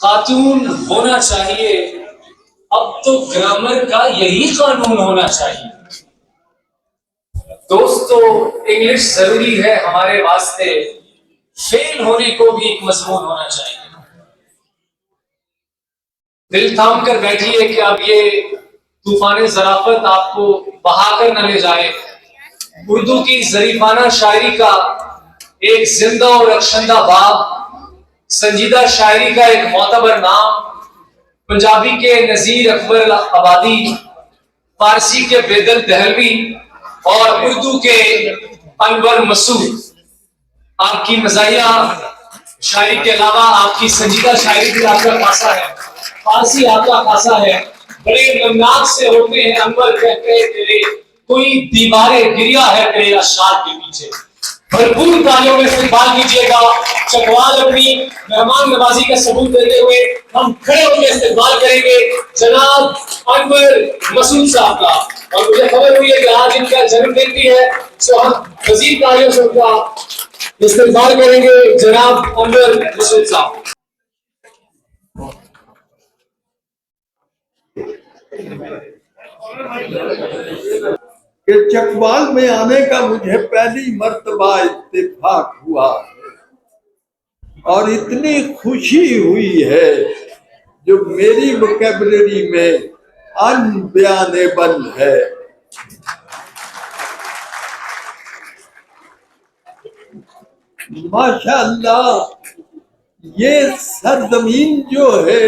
خاتون ہونا چاہیے، اب تو گرامر کا یہی قانون ہونا چاہیے۔ دوستو، انگلش ضروری ہے ہمارے واسطے، فیل ہونے کو بھی ایک مضمون ہونا چاہیے۔ دل تھام کر بیٹھیے کہ اب یہ طوفان ظرافت آپ کو بہا کر نہ لے جائے۔ اردو کی ظریفانہ شاعری کا ایک زندہ اور رخشندہ باب، سنجیدہ شاعری کا ایک معتبر نام، پنجابی کے نذیر اکبر آبادی، فارسی کے بیدل دہلوی اور اردو کے انور مسعود، آپ کی مزاحیہ شاعری کے علاوہ آپ کی سنجیدہ شاعری بھی آپ کا خاصا ہے، فارسی آپ کا خاصا ہے، بڑے نمناک سے ہوتے ہیں انور کہتے تیرے کوئی دیوارے گریا ہے تیرے اشعار کے پیچھے۔ بھرپور تالیوں میں استقبال کیجیے گا۔ چکوال اپنی مہمان نوازی کا ثبوت دیتے ہوئے ہم کھڑے ہو کے استقبال کریں گے جناب انور مسعود صاحب کا، اور مجھے خبر ہوئی ہے کہ آج ان کا جنم دن بھی ہے، تو ہم مزید تالیوں سے ان کا استقبال کریں گے جناب انور مسعود صاحب۔ کہ چکوال میں آنے کا مجھے پہلی مرتبہ اتفاق ہوا اور اتنی خوشی ہوئی ہے جو میری ووکیبلری میں انبیانیبل ہے۔ ماشاءاللہ، یہ سرزمین جو ہے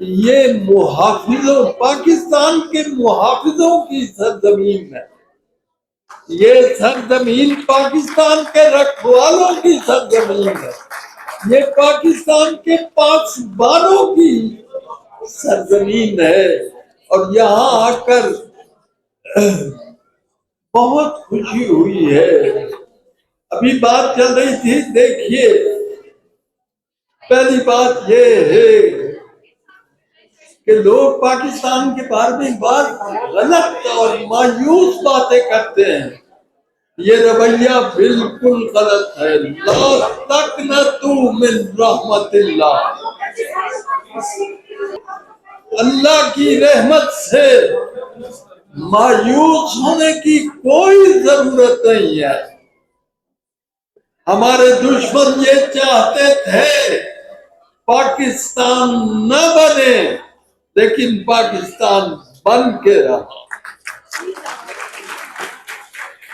یہ محافظوں، پاکستان کے محافظوں کی سرزمین ہے۔ یہ سرزمین پاکستان کے رکھوالوں کی سرزمین ہے، یہ پاکستان کے پاسبانوں کی سرزمین ہے، اور یہاں آ کر بہت خوشی ہوئی ہے۔ ابھی بات چل رہی تھی، دیکھیے پہلی بات یہ ہے کہ لوگ پاکستان کے بارے میں بات غلط اور مایوس باتیں کرتے ہیں، یہ رویہ بالکل غلط ہے۔ لا تقنطوا من رحمت اللہ، اللہ کی رحمت سے مایوس ہونے کی کوئی ضرورت نہیں ہے۔ ہمارے دشمن یہ چاہتے تھے پاکستان نہ بنے، لیکن پاکستان بن کے رہا،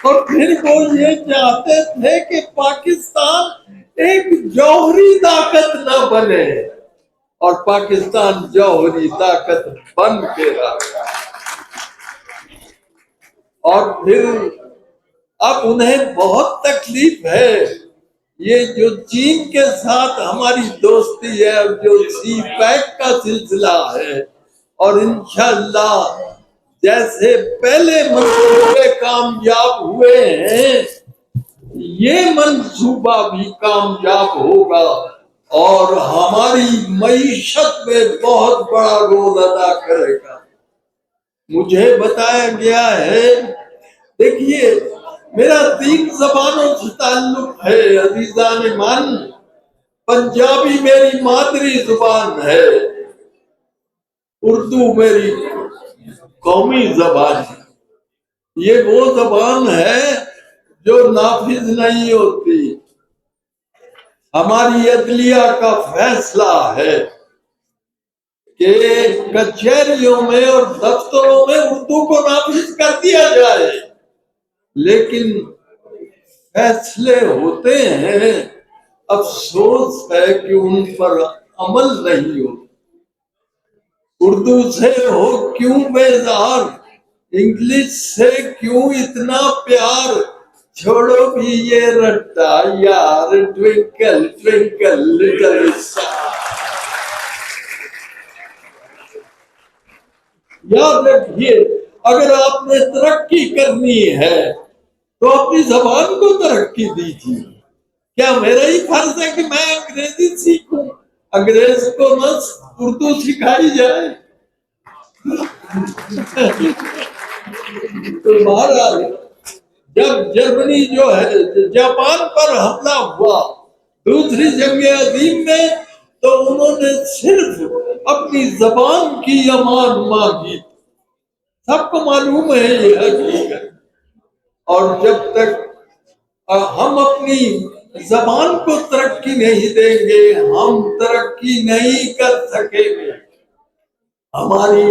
اور پھر وہ یہ چاہتے تھے کہ پاکستان ایک جوہری طاقت نہ بنے، اور پاکستان جوہری طاقت بن کے رہا۔ اور پھر اب انہیں بہت تکلیف ہے، یہ جو چین کے ساتھ ہماری دوستی ہے، جو سی پیک کا سلسلہ ہے، اور انشاءاللہ جیسے پہلے منصوبے کامیاب ہوئے ہیں یہ منصوبہ بھی کامیاب ہوگا، اور ہماری معیشت میں بہت بڑا رول ادا کرے گا۔ مجھے بتایا گیا ہے، دیکھیے میرا 3 زبانوں سے تعلق ہے عزیزان من۔ پنجابی میری مادری زبان ہے، اردو میری قومی زبان ہے، یہ وہ زبان ہے جو نافذ نہیں ہوتی۔ ہماری عدلیہ کا فیصلہ ہے کہ کچہریوں میں اور دفتروں میں اردو کو نافذ کر دیا جائے، لیکن فیصلے ہوتے ہیں، افسوس ہے کہ ان پر عمل نہیں ہوتا۔ اردو سے ہو کیوں بیزار، انگلش سے کیوں اتنا پیار، چھوڑو بھی یہ رٹا یار، ٹوینکل ٹوینکل لٹل اسٹار۔ یاد رکھیے، اگر آپ نے ترقی کرنی ہے تو اپنی زبان کو ترقی دیجیے۔ کیا میرا ہی فرض ہے کہ میں انگریزی سیکھوں، انگریز کو نہ اردو سکھائی جائے؟ تو بہرحال جب جرمنی جو ہے جاپان پر حملہ ہوا دوسری جنگ عظیم میں، تو انہوں نے صرف اپنی زبان کی امان مانگی. سب کو معلوم ہے یہ حقیقت. اور جب تک ہم اپنی زبان کو ترقی نہیں دیں گے ہم ترقی نہیں کر سکیں گے. ہماری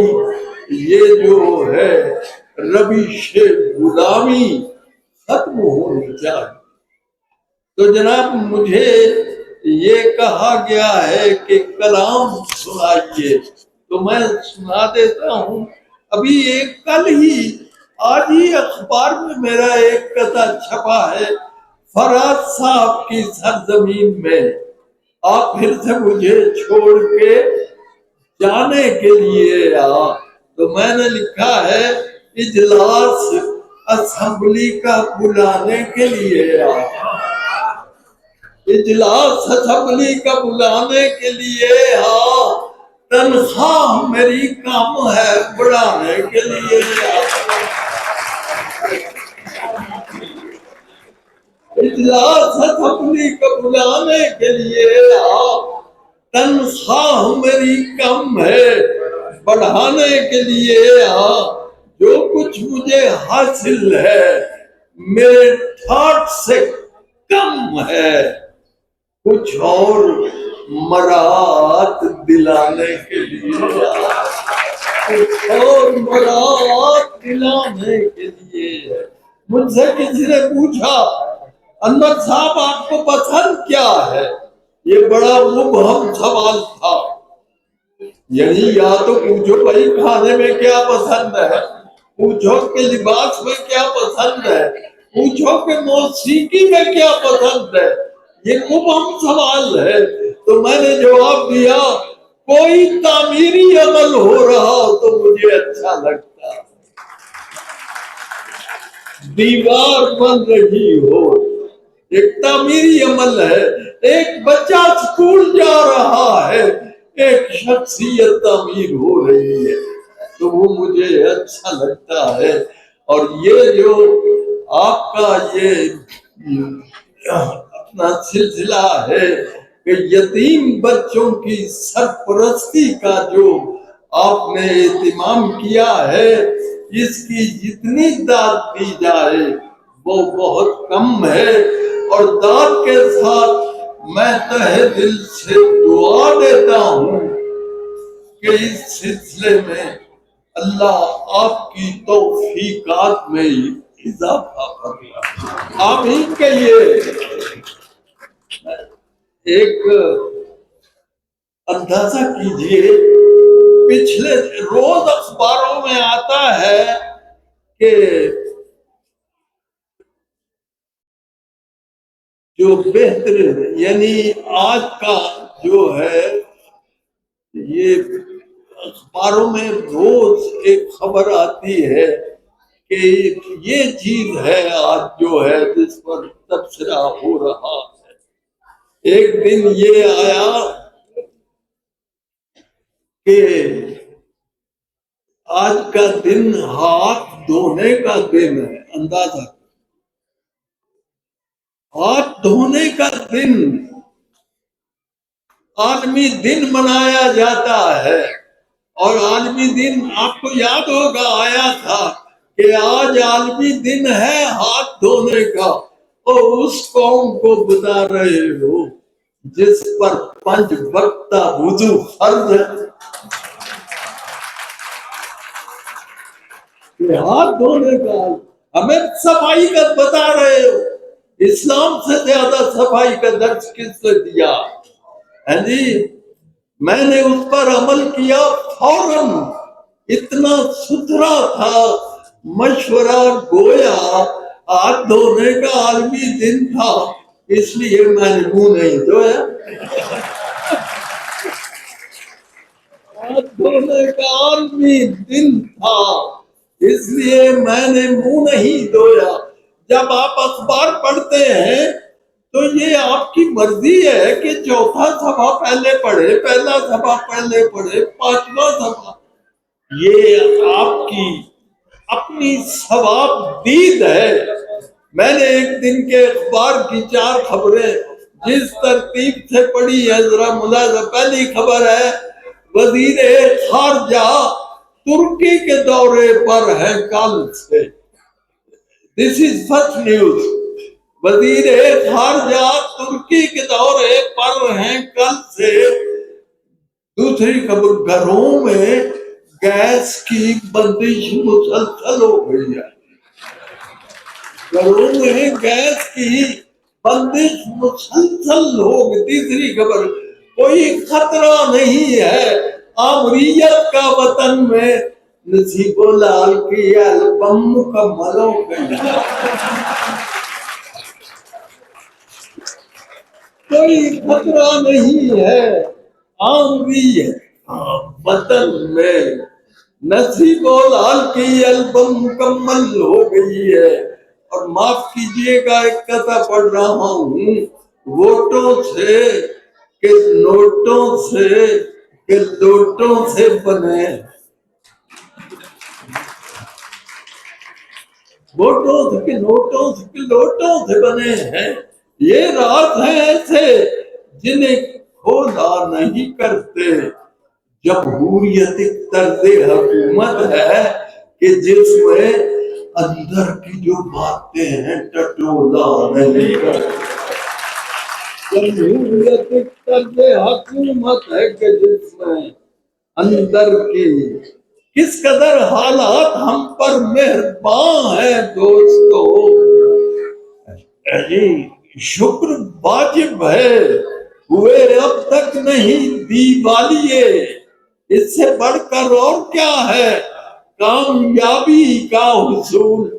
یہ جو ہے روش غلامی ختم ہونی چاہیے. تو جناب مجھے یہ کہا گیا ہے کہ کلام سنائیے تو میں سنا دیتا ہوں. ابھی ایک کل ہی آج ہی اخبار میں میرا ایک قطعہ چھپا ہے فراز صاحب کی سرزمین میں. آپ پھر سے مجھے چھوڑ کے جانے کے لیے تو میں نے لکھا ہے اجلاس اسمبلی کا بلانے کے لیے اجلاس اسمبلی کا بلانے کے لیے تنخواہ میری کم ہے بڑھانے کے لیے اجلاس اسمبلی کا بلانے کے لیے تنخواہ میری کم ہے بڑھانے کے لیے جو کچھ مجھے حاصل ہے میرے ٹھاٹ سے کم ہے کچھ اور مراعات دلانے کے لیے کچھ اور مراعات دلانے کے لیے. مجھ سے کسی نے پوچھا انور صاحب آپ کو پسند کیا ہے؟ یہ بڑا مبہم سوال تھا. یعنی یا تو پوچھو بھائی کھانے میں کیا پسند ہے پوچھو کہ لباس میں کیا پسند ہے پوچھو کہ موسیقی میں کیا پسند ہے. یہ مبہم سوال ہے. تو میں نے جواب دیا کوئی تعمیری عمل ہو رہا تو مجھے اچھا لگتا دیوار بن رہی ہو ایک تعمیری عمل ہے. ایک بچہ اسکول جا رہا ہے ایک شخصیت تعمیر ہو رہی ہے تو وہ مجھے اچھا لگتا ہے. اور یہ جو آپ کا یہ اپنا سلسلہ ہے کہ یتیم بچوں کی سرپرستی کا جو آپ نے اہتمام کیا ہے اس کی جتنی داد دی جائے وہ بہت کم ہے. اور داد کے ساتھ میں تہہ دل سے دعا دیتا ہوں کہ اس سلسلے میں اللہ آپ کی توفیقات میں اضافہ فرمائے. آمین کہیے. ایک اندازہ کیجئے پچھلے روز اخباروں میں آتا ہے کہ جو بہتر یعنی آج کا جو ہے یہ اخباروں میں روز ایک خبر آتی ہے کہ یہ چیز ہے آج جو ہے جس پر تبصرہ ہو رہا ہے. ایک دن یہ آیا کہ آج کا دن ہاتھ دھونے کا دن ہے. اندازہ ہاتھ دھونے کا دن عالمی دن منایا جاتا ہے. اور عالمی دن آپ کو یاد ہوگا آیا تھا کہ آج عالمی دن ہے ہاتھ دھونے کا اور اس قوم کو بتا رہے ہو جس پر 5 وقتہ وضو فرض ہے کہ ہاتھ دھونے کا ہمیں صفائی کا بتا رہے ہو. اسلام سے زیادہ صفائی کا درس کس نے دیا ہے جی. میں نے اس پر عمل کیا فوراً. اتنا ستھرا تھا مشورہ گویا ہاتھ دھونے کا عالمی دن تھا اس لیے میں نے منہ نہیں دھویا. ہاتھ دھونے کا عالمی دن تھا اس لیے میں نے منہ نہیں دھویا. جب آپ اخبار پڑھتے ہیں تو یہ آپ کی مرضی ہے کہ چوتھا صفحہ پہلے پڑھے پہلا صفحہ پہلے پڑھے 5واں صفحہ. یہ آپ کی اپنی ثواب دید ہے. میں نے ایک دن کے اخبار کی 4 خبریں جس ترتیب سے پڑھی ہے ذرا ملاحظہ. پہلی خبر ہے وزیر خارجہ ترکی کے دورے پر ہے کل سے. دس از فرسٹ نیوز. وزیر خارجہ ترکی کے دورے پر ہیں کل سے. دوسری خبر گھروں میں گیس کی بندش مسلسل ہو گئی ہے. گھروں میں گیس کی بندش مسلسل ہو گئی. تیسری خبر کوئی خطرہ نہیں ہے. آمریت کا وطن میں نصیب لال کی البم مکمل ہو گئی. کوئی خطرہ نہیں ہے. آمریت وطن میں نصیب لال کی البم مکمل ہو گئی ہے. اور معاف کیجئے گا ایک قطعہ پڑھ رہا ہوں. ووٹوں سے کہ نوٹوں سے کہ لوٹوں سے بنے. ووٹوں سے کہ نوٹوں سے کہ لوٹوں سے بنے ہیں. یہ راز ہیں ایسے جنہیں کھولا نہیں کرتے. جمہوریت ایک طرز حکومت ہے کہ جس میں اندر کی جو باتیں ہیں ٹٹولا نہیں کرتے. جمہوریت ایک طرز حکومت ہے کہ جس میں اندر کی. کس قدر حالات ہم پر مہربان ہیں دوستو. شکر واجب ہے ہوئے اب تک نہیں دیوالیے. اس سے بڑھ کر اور کیا ہے. کامیابی کا حصول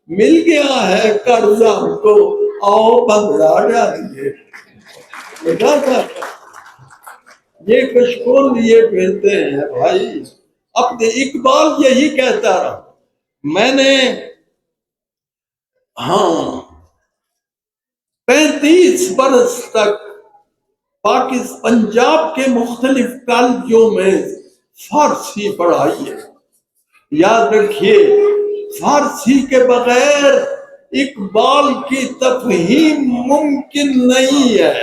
مل گیا ہے قرضہ کو آؤ بھگڑا ڈالیے. یہ کشکول لیے پھرتے ہیں بھائی. اب اقبال یہی کہتا رہا. میں نے 35 برس تک پنجاب کے مختلف کالجوں میں فارسی پڑھائی ہے. یاد رکھیے فارسی کے بغیر اقبال کی تفہیم ممکن نہیں ہے.